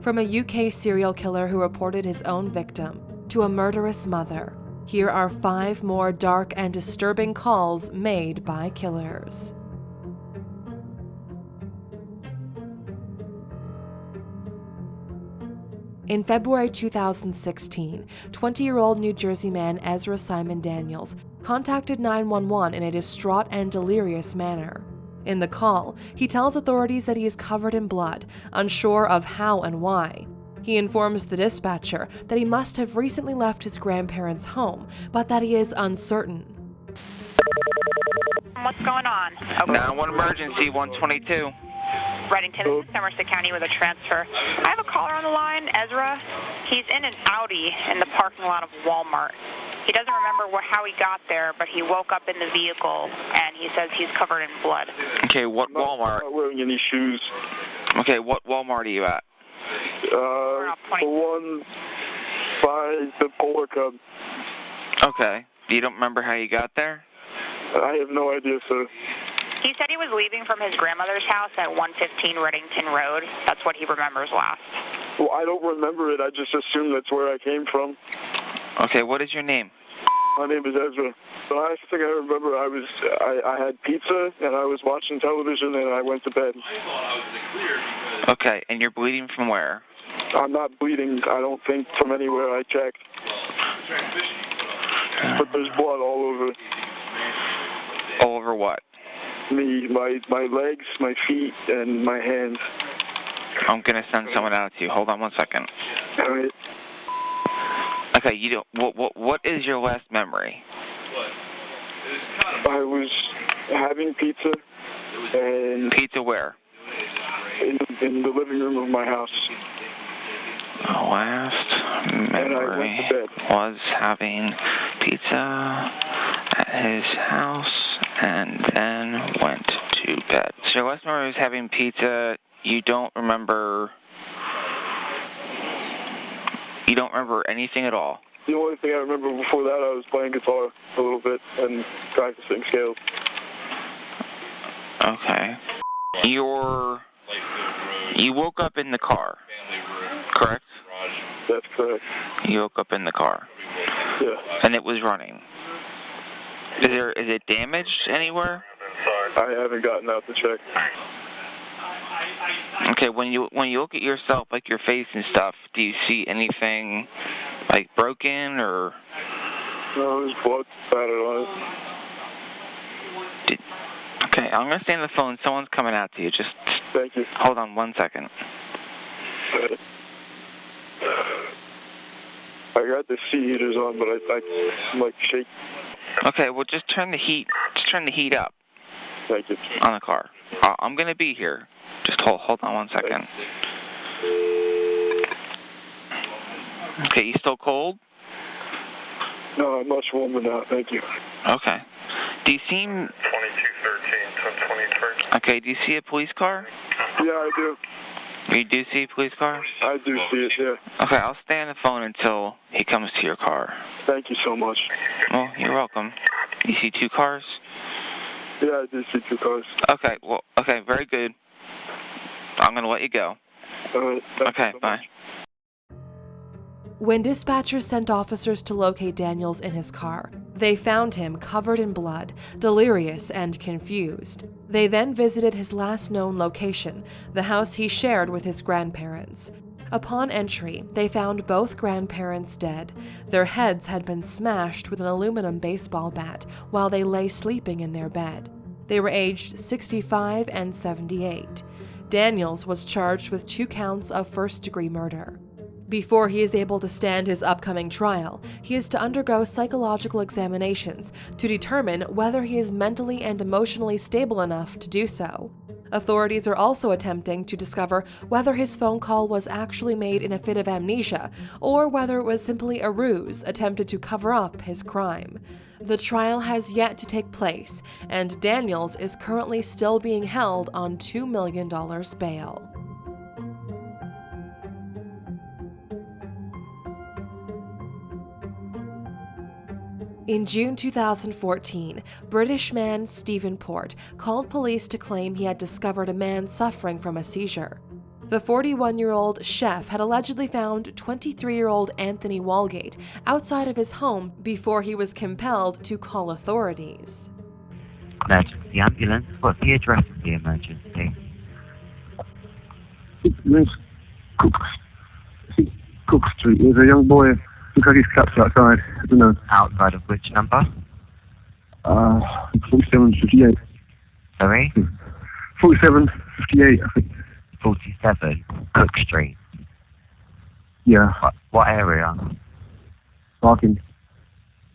From a UK serial killer who reported his own victim to a murderous mother, here are 5 more dark and disturbing calls made by killers. In February 2016, 20-year-old New Jersey man Ezra Simon-Daniels contacted 911 in a distraught and delirious manner. In the call, he tells authorities that he is covered in blood, unsure of how and why. He informs the dispatcher that he must have recently left his grandparents' home, but that he is uncertain. What's going on? Okay. 911 emergency, 122. Reddington, Somerset County with a transfer. I have a caller on the line, Ezra. He's in an Audi in the parking lot of Walmart. He doesn't remember how he got there, but he woke up in the vehicle, and he says he's covered in blood. Okay, what Walmart? I'm not wearing any shoes. Okay, what Walmart are you at? The one by the Polar Cub. Okay. You don't remember how you got there? I have no idea, sir. He said he was leaving from his grandmother's house at 115 Reddington Road. That's what he remembers last. Well, I don't remember it. I just assume that's where I came from. Okay, what is your name? My name is Ezra. The last thing I remember, I had pizza, and I was watching television, and I went to bed. Okay, and you're bleeding from where? I'm not bleeding, I don't think, from anywhere I checked. But there's blood all over. All over what? Me, my legs, my feet, and my hands. I'm going to send someone out to you. Hold on one second. All right. Okay, you don't. What is your last memory? I was having pizza, and Pizza where? in the living room of my house. Last memory And I went to bed. was having pizza at his house and then went to bed. So your last memory was having pizza. You don't remember anything at all? The only thing I remember before that, I was playing guitar a little bit and practicing scales. Okay. You woke up in the car, correct? That's correct. You woke up in the car. Yeah. And it was running. Is it damaged anywhere? I haven't gotten out to check. Okay, when you look at yourself, like your face and stuff, do you see anything like broken or? No, there's blood spattered on it. Okay, I'm gonna stay on the phone. Someone's coming out to you. Just Thank you. hold on 1 second. I got the seat heaters on, but I'm like shaking. Okay, well just turn the heat up. Thank you. On the car. I'm gonna be here. Just hold on 1 second. Okay, you still cold? No, I'm much warmer now. Thank you. Okay. Do you see? 2213 to 23. Okay. Do you see a police car? Yeah, I do. You do see a police car? I do see it. Yeah. Okay, I'll stay on the phone until he comes to your car. Thank you so much. Well, you're welcome. You see 2 cars? Yeah, I do see 2 cars. Okay. Well. Okay. Very good. I'm gonna let you go. All right. Okay. Bye. When dispatchers sent officers to locate Daniels in his car, they found him covered in blood, delirious and confused. They then visited his last known location, the house he shared with his grandparents. Upon entry, they found both grandparents dead. Their heads had been smashed with an aluminum baseball bat while they lay sleeping in their bed. They were aged 65 and 78. Daniels was charged with 2 counts of first-degree murder. Before he is able to stand his upcoming trial, he is to undergo psychological examinations to determine whether he is mentally and emotionally stable enough to do so. Authorities are also attempting to discover whether his phone call was actually made in a fit of amnesia or whether it was simply a ruse attempted to cover up his crime. The trial has yet to take place, and Daniels is currently still being held on $2 million bail. In June 2014, British man Stephen Port called police to claim he had discovered a man suffering from a seizure. The 41-year-old chef had allegedly found 23-year-old Anthony Walgate outside of his home before he was compelled to call authorities. Emergency ambulance. What's the address of the emergency? It's Cook Street. There's a young boy who got his cups outside. I don't know. Outside of which number? 4758. Sorry? 4758, I think. 47 Cook Street. Yeah. What area? Barking.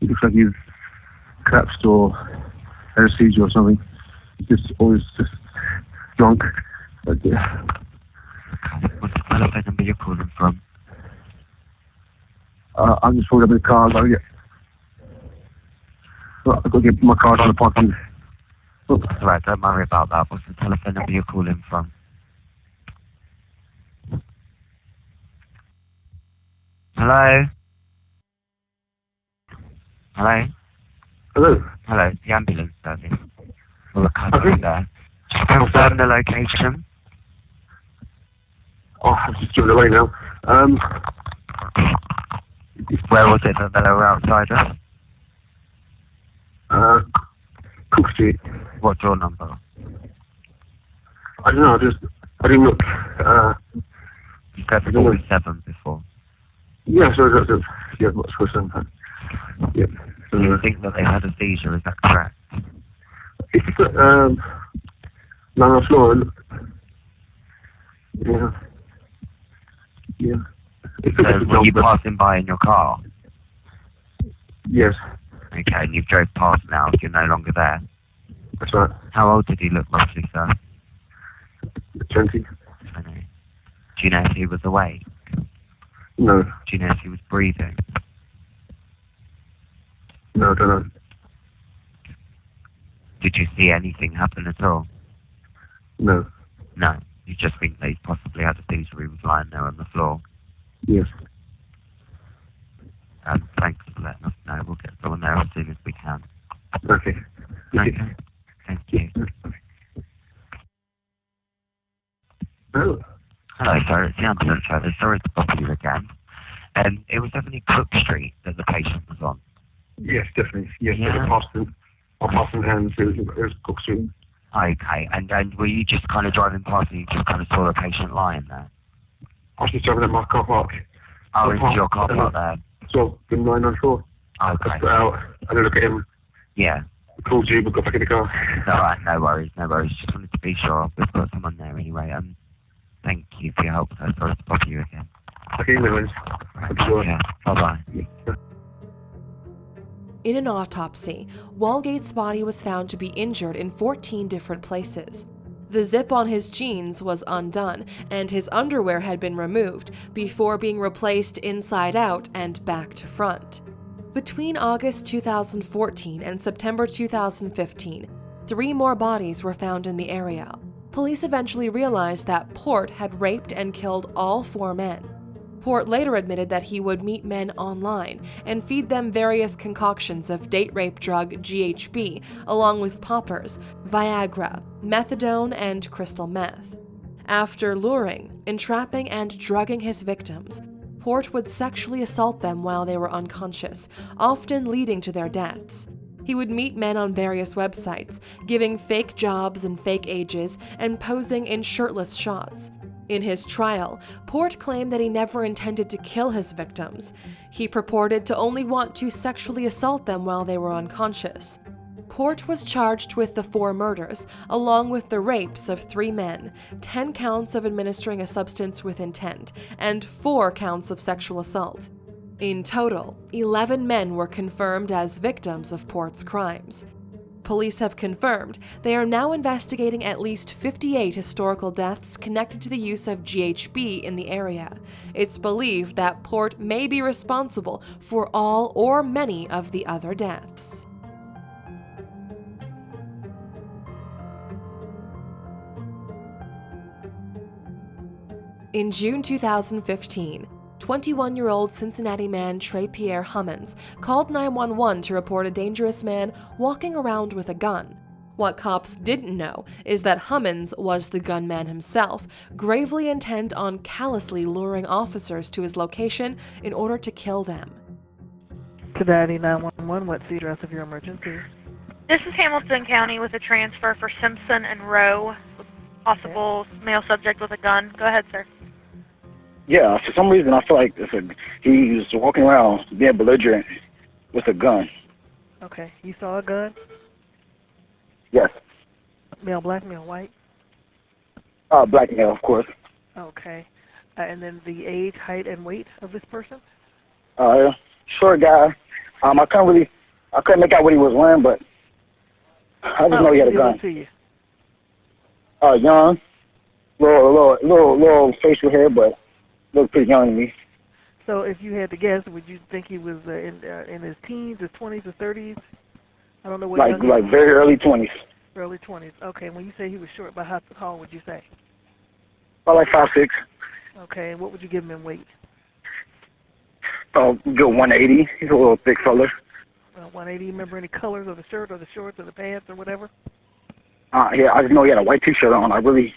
It looks like he's collapsed or had a seizure or something. He's just always just drunk. But yeah. Okay. What's the telephone number you're calling from? I'm just pulled up in the car. I've got to get my card on the parking. Oh. That's all right, don't worry about that. What's the telephone number you're calling from? Hello? Hello? Hello? Hello, the ambulance service. Well, the cover there. Just confirm the location. Oh, I've just driven away now. Where was it that they were outside of? Cook Street. What door number? I don't know, I didn't look. You said 47 before. Yeah, so yeah, what's for some time. Yeah. Do you think that they had a seizure, is that correct? It's on the floor. Yeah. Yeah. It's So were you passing by in your car? Yes, Okay, and you've drove past now, so you're no longer there. that's right. How old did he look roughly, sir? 20. 20. Do you know if he was awake? No, Do you know if he was breathing? no, I don't know. Did you see anything happen at all? No. No. You just think that he possibly had a seizure, he was lying there on the floor. Yes. Thanks for letting us know. We'll get someone there as soon as we can. Okay. Okay. Thank you. Oh. Hello, sir. It's the ambulance service. Sorry to bother you again. It was definitely Cook Street that the patient was on. Yes, definitely. Yes, Yeah. I passed in hands. It was Cook Street. Okay, and were you just kind of driving past and you just kind of saw the patient lying there? I was just driving at my car park. Oh, into your car park there? So, the 994. I Okay. put out, I look at him, Yeah. called you, but got back in the car. Alright, no worries. Just wanted to be sure. We've got someone there anyway. Thank you for your help, sir. Sorry to bother you again. Okay, no worries. Right, Sure. yeah. Bye-bye. In an autopsy, Walgate's body was found to be injured in 14 different places. The zip on his jeans was undone, and his underwear had been removed before being replaced inside out and back to front. Between August 2014 and September 2015, 3 more bodies were found in the area. Police eventually realized that Port had raped and killed all 4 men. Port later admitted that he would meet men online and feed them various concoctions of date rape drug GHB, along with poppers, Viagra, methadone, and crystal meth. After luring, entrapping, and drugging his victims, Port would sexually assault them while they were unconscious, often leading to their deaths. He would meet men on various websites, giving fake jobs and fake ages, and posing in shirtless shots. In his trial, Port claimed that he never intended to kill his victims. He purported to only want to sexually assault them while they were unconscious. Port was charged with the 4 murders, along with the rapes of 3 men, 10 counts of administering a substance with intent, and 4 counts of sexual assault. In total, 11 men were confirmed as victims of Port's crimes. Police have confirmed they are now investigating at least 58 historical deaths connected to the use of GHB in the area. It's believed that Port may be responsible for all or many of the other deaths. In June 2015, 21-year-old Cincinnati man Trepierre Hummons called 911 to report a dangerous man walking around with a gun. What cops didn't know is that Hummons was the gunman himself, gravely intent on callously luring officers to his location in order to kill them. Cincinnati 911, what's the address of your emergency? This is Hamilton County with a transfer for Simpson and Rowe, possible male subject with a gun. Go ahead, sir. Yeah, for some reason I feel like he was walking around being belligerent with a gun. Okay, you saw a gun? Yes. Male, black, male, white? Black male, of course. Okay. And then the age, height, and weight of this person? Short guy. I couldn't make out what he was wearing, but I just know he had a gun. To you? Young, little facial hair, but looked pretty young to me. So if you had to guess, would you think he was in his teens, his 20s, his 30s? I don't know what. Like very early 20s. Early 20s. Okay. When you say he was short, by how tall would you say? About like 5'6". Okay. And what would you give him in weight? Good 180. He's a little thick fella. 180. Remember any colors of the shirt or the shorts or the pants or whatever? Yeah, I just know he had a white T-shirt on. Okay.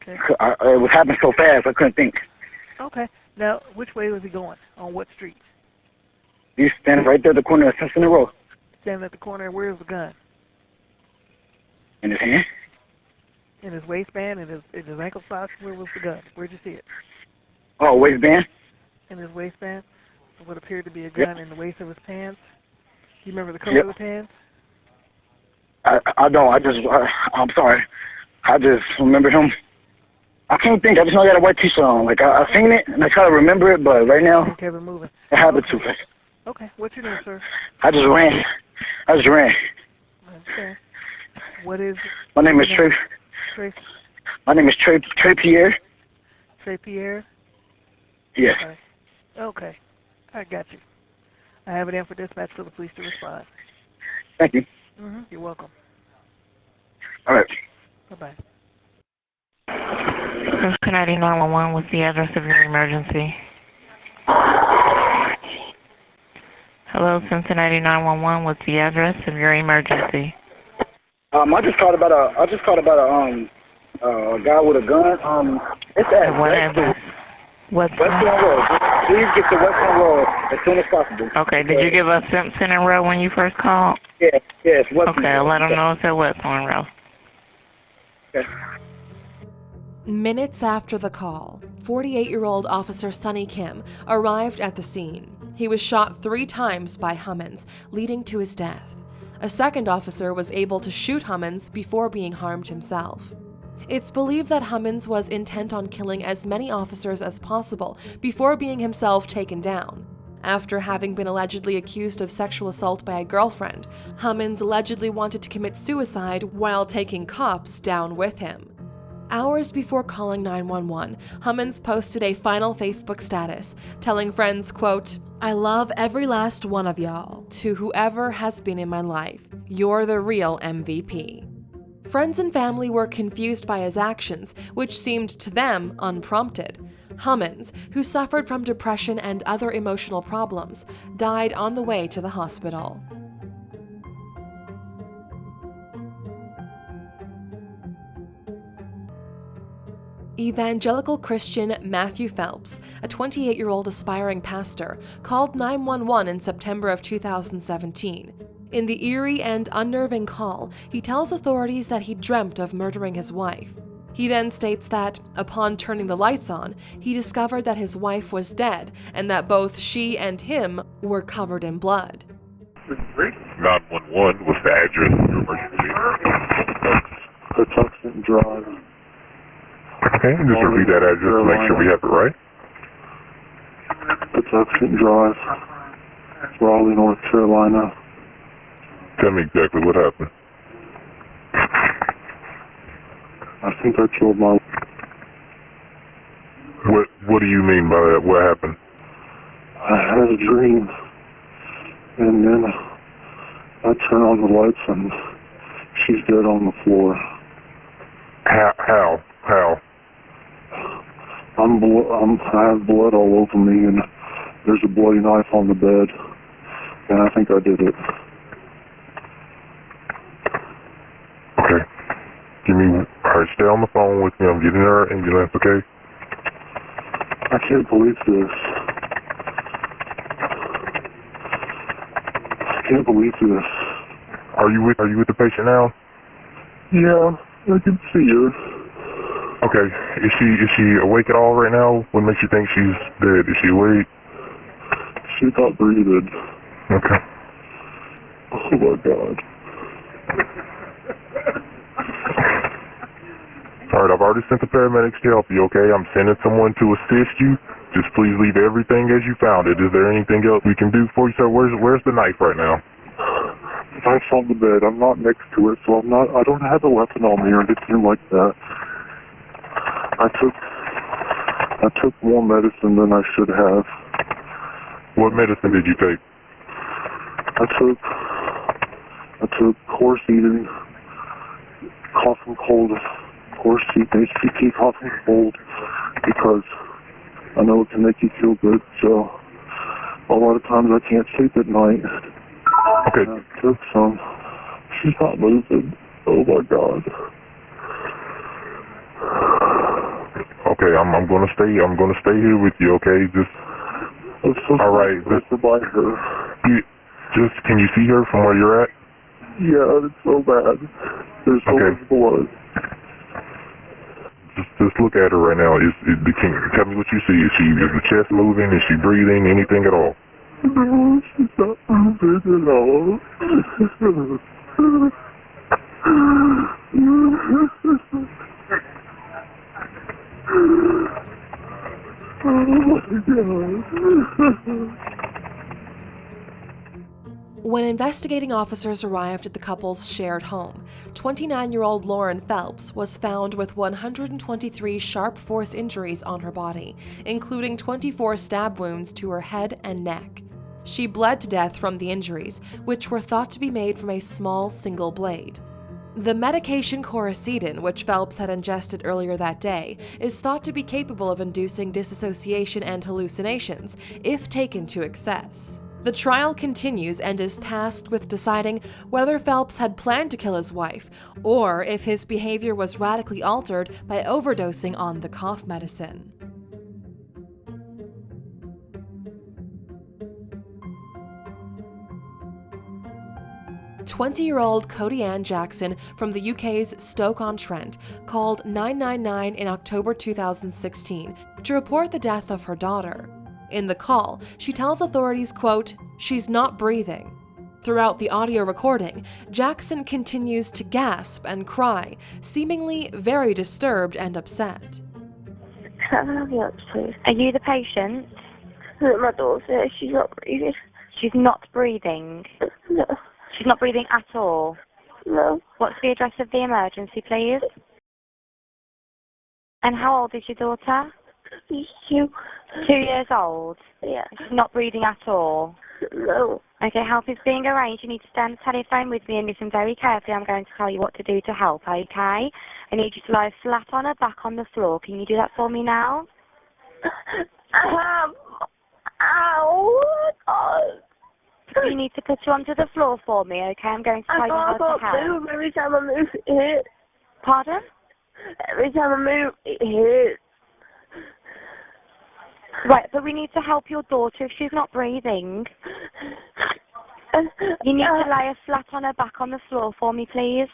It was happening so fast, I couldn't think. Okay. Now, which way was he going? On what street? He's standing right there at the corner of Simpson and Rowe. Standing at the corner. Where's the gun? In his hand. In his waistband, in his ankle socks. Where was the gun? Where'd you see it? Oh, waistband. In his waistband. What appeared to be a gun in the waist of his pants. Do you remember the color of the pants? I don't. I'm sorry. I just remember him. I can't think. I just know he had a white T-shirt on. Like, I seen it, and I try to remember it, but right now, okay, we're moving. It happened too fast. Okay. What's your name, sir? I just ran. Okay. What is... My name is Trey. My name is Trepierre. Trepierre? Yes. Okay. I got you. I have it in for dispatch for the police to respond. Thank you. You're welcome. All right. Bye-bye. Cincinnati 911, what's the address of your emergency? Hello, Cincinnati 911, what's the address of your emergency? I just called about a guy with a gun. It's at what address? Western Road. Please get to Western Road as soon as possible. Okay, did you give us Simpson and Rowe when you first called? Yes, Western Okay, I'll let them know it's at Western Road. Okay. Minutes after the call, 48-year-old Officer Sonny Kim arrived at the scene. He was shot 3 times by Hummons, leading to his death. A second officer was able to shoot Hummons before being harmed himself. It's believed that Hummons was intent on killing as many officers as possible before being himself taken down. After having been allegedly accused of sexual assault by a girlfriend, Hummons allegedly wanted to commit suicide while taking cops down with him. Hours before calling 911, Hummons posted a final Facebook status, telling friends, quote, "I love every last one of y'all. To whoever has been in my life, you're the real MVP." Friends and family were confused by his actions, which seemed to them unprompted. Hummons, who suffered from depression and other emotional problems, died on the way to the hospital. Evangelical Christian Matthew Phelps, a 28-year-old aspiring pastor, called 911 in September of 2017. In the eerie and unnerving call, he tells authorities that he dreamt of murdering his wife. He then states that, upon turning the lights on, he discovered that his wife was dead and that both she and him were covered in blood. 911, what's the address of your emergency? Patuxent Drive. Okay, just repeat that address to make sure we have it right. Patuxent Drive, Raleigh, North Carolina. Tell me exactly what happened. I think I killed my... What do you mean by that? What happened? I had a dream, and then I turn on the lights and she's dead on the floor. How? I have blood all over me, and there's a bloody knife on the bed, and I think I did it. stay on the phone with me. I'm getting her ambulance, okay? I can't believe this. I can't believe this. Are you with the patient now? Yeah, I can see her. Okay. Is she awake at all right now? What makes you think she's dead? Is she awake? She's not breathing. Okay. Oh my God. Alright, I've already sent the paramedics to help you, okay? I'm sending someone to assist you. Just please leave everything as you found it. Is there anything else we can do for you, sir? Where's the knife right now? The knife's on the bed. I'm not next to it, so I don't have a weapon on me or anything like that. I took more medicine than I should have. What medicine did you take? I took Corsine, cough and cold, Corsine, HPT, cough and cold, because I know it can make you feel good, so a lot of times I can't sleep at night. Okay. And I took some. She's not moving. Oh my God. Okay, I'm gonna stay here with you, okay? Just I'm so all right. to by her. Just can you see her from where you're at? Yeah, it's so bad. There's so much blood. Just look at her right now. Can you tell me what you see? Is the chest moving? Is she breathing? Anything at all? No, she's not moving at all. Oh my God. When investigating officers arrived at the couple's shared home, 29-year-old Lauren Phelps was found with 123 sharp force injuries on her body, including 24 stab wounds to her head and neck. She bled to death from the injuries, which were thought to be made from a small single blade. The medication Coracetin, which Phelps had ingested earlier that day, is thought to be capable of inducing dissociation and hallucinations if taken to excess. The trial continues and is tasked with deciding whether Phelps had planned to kill his wife, or if his behavior was radically altered by overdosing on the cough medicine. "20-year-old Cody Ann Jackson from the UK's Stoke-on-Trent called 999 in October 2016 to report the death of her daughter. In the call, she tells authorities, quote, "She's not breathing." Throughout the audio recording, Jackson continues to gasp and cry, seemingly very disturbed and upset. Can I have the answer, please? Are you the patient? My daughter, she's not breathing. She's not breathing? No. She's not breathing at all? No. What's the address of the emergency, please? And how old is your daughter? She's 2. 2 years old? Yeah. She's not breathing at all? No. Okay, help is being arranged. You need to stay on the telephone with me and listen very carefully. I'm going to tell you what to do to help, okay? I need you to lie flat on her back on the floor. Can you do that for me now? Ow! God. You need to put her onto the floor for me, okay? I'm going to tell you how to help. I can't move. Every time I move, it hurts. Pardon? Every time I move, it hurts. Right, but we need to help your daughter if she's not breathing. You need to lie her flat on her back on the floor for me, please.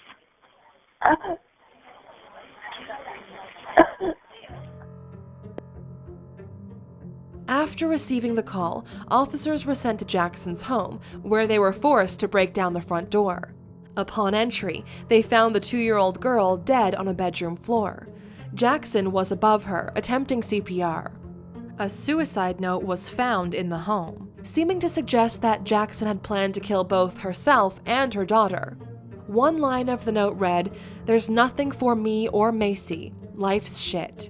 After receiving the call, officers were sent to Jackson's home, where they were forced to break down the front door. Upon entry, they found the 2-year-old girl dead on a bedroom floor. Jackson was above her, attempting CPR. A suicide note was found in the home, seeming to suggest that Jackson had planned to kill both herself and her daughter. One line of the note read, "There's nothing for me or Macy. Life's shit."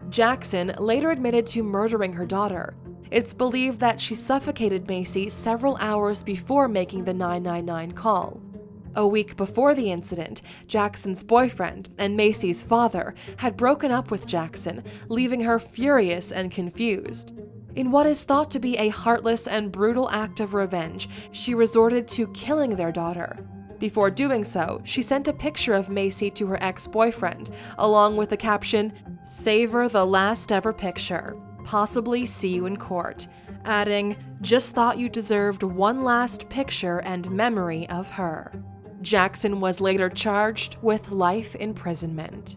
Jackson later admitted to murdering her daughter. It's believed that she suffocated Macy several hours before making the 999 call. A week before the incident, Jackson's boyfriend and Macy's father had broken up with Jackson, leaving her furious and confused. In what is thought to be a heartless and brutal act of revenge, she resorted to killing their daughter. Before doing so, she sent a picture of Macy to her ex-boyfriend, along with the caption, "Savor the last ever picture. Possibly see you in court," adding, "Just thought you deserved one last picture and memory of her." Jackson was later charged with life imprisonment.